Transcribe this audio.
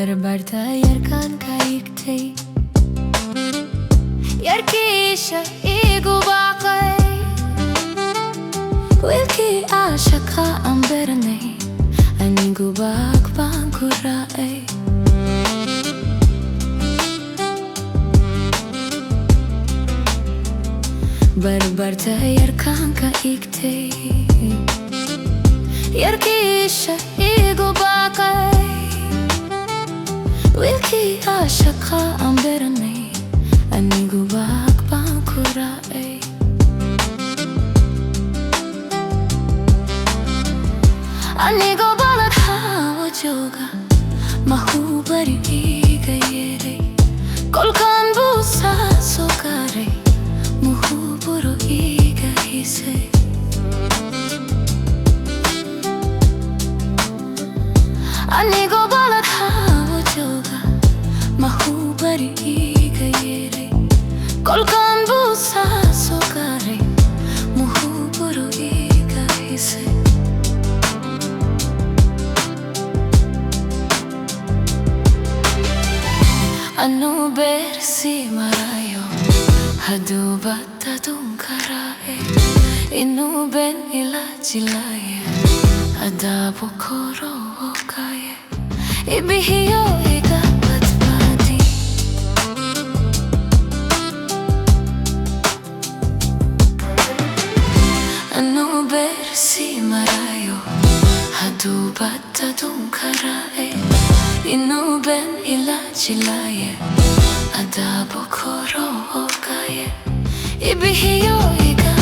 Barbarta yarkan kaiktei Yarkisha igu baqay Wilki ashaka amberane Anigu baq bankurai Barbarta yarkan kaiktei Yarkisha igu baqay Wilki ashaka amberane Anigu baq bankurai Anigu balad hawa joga Mahubari igayere Kolkan busa sokare Muhuburo igahise Anigu balad hawa joga Mahubari igayere Kolkan busa sokare Muhuburo igahise Anu bersi marayo Hadu bata dunkarae Inu ben ilajilaye Ada bokoro okaye Ibihiyo iga patpati Anu bersi marayo Hadu bata dunkarae Inu ben ilajilaye Ada bokoro okaye Ibihiyo iga